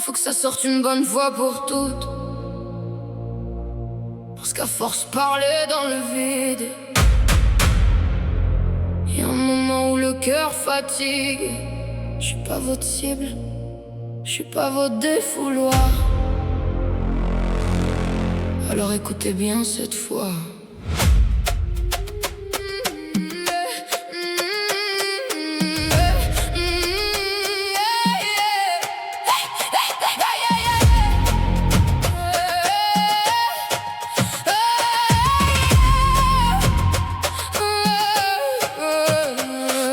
faut que ça sorte une bonne fois pour toutes. Parce qu'à force parler dans le vide, y a un moment où le cœur fatigue. Je suis pas votre cible, je suis pas votre défouloir. Alors écoutez bien cette fois.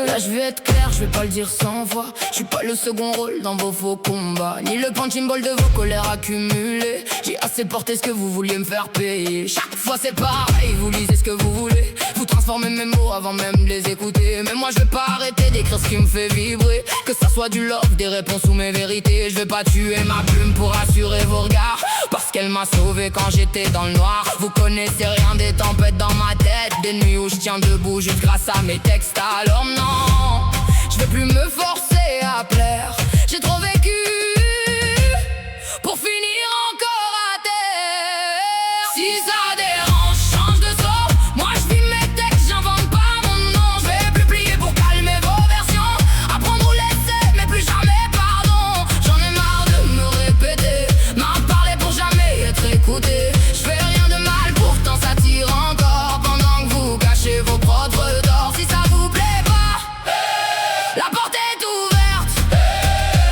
Là je vais être clair, je vais pas le dire sans voix. Je suis pas le second rôle dans vos faux combats, ni le punching ball de vos colères accumulées. J'ai assez porté ce que vous vouliez me faire payer. Chaque fois c'est pareil, vous lisez ce que vous voulez. Vous transformez mes mots avant même de les écouter. Mais moi je vais pas arrêter d'écrire ce qui me fait vibrer. Que ça soit du love, des réponses ou mes vérités. Je vais pas tuer ma plume pour assurer vos regards, parce qu'elle m'a sauvé quand j'étais dans le noir. Vous connaissez rien des tempêtes dans ma tête, des nuits où je tiens debout juste grâce à mes textes. Alors non, je vais plus me forcer à plaire. J'ai trop vécu pour finir encore à terre. Si ça dérange, change de son. Moi je vis mes textes, j'invente pas mon nom. Je vais plus plier pour calmer vos versions. Apprendre ou laisser, mais plus jamais pardon. J'en ai marre de me répéter, m'en parler pour jamais être écouté. Je fais rien de mal, pourtant ça tire encore. Pendant que vous cachez vos propres torts. Si ça vous plaît pas, la porte est ouverte.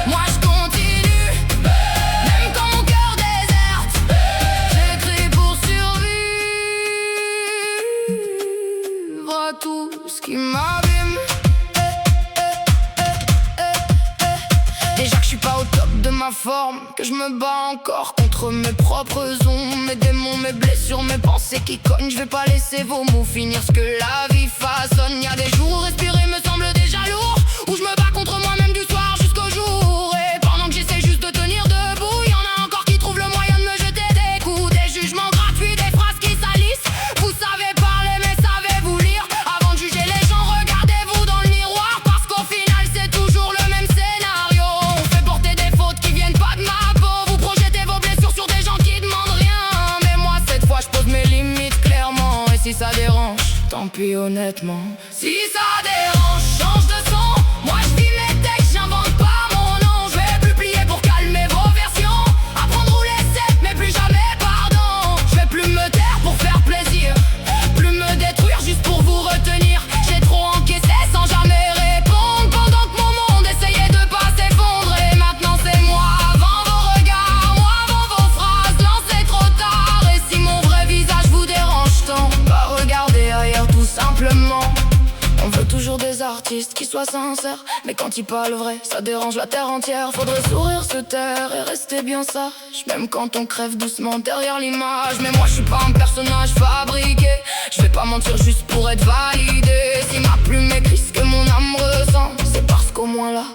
Moi je continue, même quand mon cœur déserte. J'écris pour survivre à tout ce qui m'abîme. Déjà que je suis pas au top de ma forme, que je me bats encore contre mes propres ombres, mes démons, mes blessures, mes pensées qui cognent. Je vais pas laisser vos mots finir ce que la vie façonne. Y'a des jours où respirer me semble déjà lourd, où je me bats contre moi-même du soir jusqu'au jour. Et pendant que j'essaie juste de tenir debout, y'en a encore qui trouvent le moyen de me jeter des coups. Des jugements gratuits, des phrases qui salissent. Vous savez parler mais savez-vous lire? Avant de juger les gens, regardez-vous dans le miroir, parce qu'au final c'est toujours le même scénario. On fait porter des fautes qui viennent pas de ma peau. Vous projetez vos blessures sur des gens qui demandent rien. Mais moi cette fois je pose mes limites clairement. Et si ça dérange, tant pis honnêtement. Si ça dérange, change de son. Moi je vis mes textes, j'invente pas mon nom. Je vais plus plier pour calmer vos versions. Apprendre ou laisser, mais plus jamais pardon. Je vais plus me taire pour faire plaisir, plus me détruire juste pour vous retenir. J'ai trop encaissé sans jamais répondre, pendant que mon monde essayait de pas s'effondrer. Maintenant c'est moi avant vos regards, moi avant vos phrases lancées trop tard. Et si mon vrai visage vous dérange tant, bah regardez ailleurs tout simplement. On veut toujours des artistes qui soient sincères, mais quand ils parlent vrai, ça dérange la terre entière. Faudrait sourire, se taire et rester bien sage, même quand on crève doucement derrière l'image. Mais moi je suis pas un personnage fabriqué, je vais pas mentir juste pour être validé. Si ma plume écrit ce que mon âme ressent, c'est parce qu'au moins là,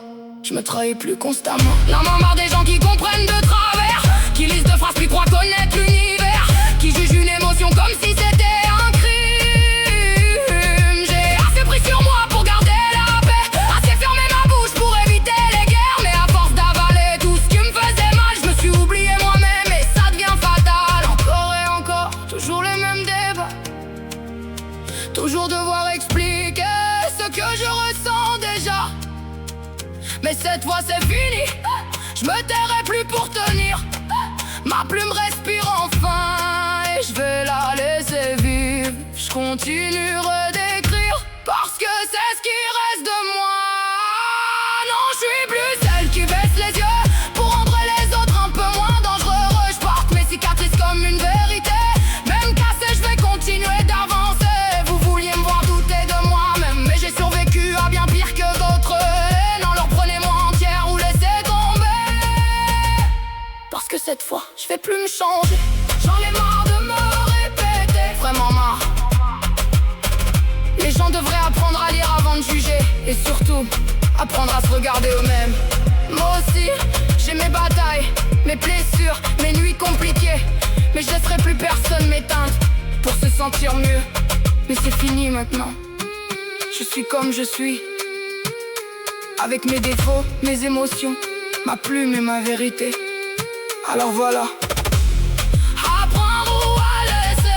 je me trahis plus constamment. Y'en a marre des gens qui comprennent de travers, qui lisent de phrases puis croient connaître l'univers, qui jugent une émotion comme si c'était un crime. J'ai assez pris sur moi pour garder la paix, assez fermé ma bouche pour éviter les guerres. Mais à force d'avaler tout ce qui me faisait mal, je me suis oublié moi-même et ça devient fatal. Encore et encore, toujours les mêmes débats, toujours devoir expliquer ce que je ressens déjà. Mais cette fois c'est fini, je me tairai plus pour tenir. Ma plume respire enfin et je vais la laisser vivre. Je continuerai d'écrire parce que c'est ce qui reste de moi. Non, je suis plus celle qui baisse les yeux pour rendre les autres un peu moins dangereux. Je porte mes cicatrices comme une vérité, même cassée je vais continuer d'avancer. Vous vouliez me voir douter de moi-même, mais j'ai survécu à bien pire que d'autres. Non, alors prenez-moi entière ou laissez tomber, parce que cette fois je vais plus me changer. J'en ai marre de me répéter, vraiment marre. Les gens devraient apprendre à lire avant de juger, et surtout apprendre à se regarder eux-mêmes. Moi aussi j'ai mes batailles, mes blessures, mes nuits compliquées, mais je laisserai plus personne m'éteindre pour se sentir mieux. Mais c'est fini maintenant, je suis comme je suis, avec mes défauts, mes émotions, ma plume et ma vérité. Alors voilà, apprendre ou à laisser.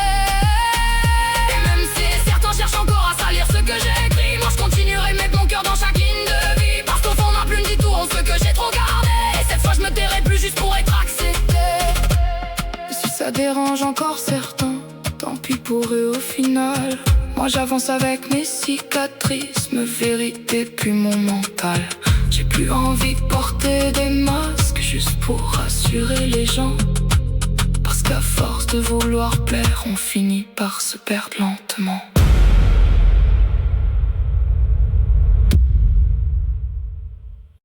Et même si certains cherchent encore à salir ce que j'ai écrit, moi je continuerai de mettre mon cœur dans chaque ligne de vie. Parce qu'au fond ma plume dit tout en ce que j'ai trop gardé. Et cette fois je me tairai plus juste pour être accepté. Et si ça dérange encore certains, tant pis pour eux au final. Moi j'avance avec mes cicatrices, me vérité puis mon mental. J'ai plus envie de porter des masques juste pour rassurer les gens. Parce qu'à force de vouloir plaire, on finit par se perdre lentement.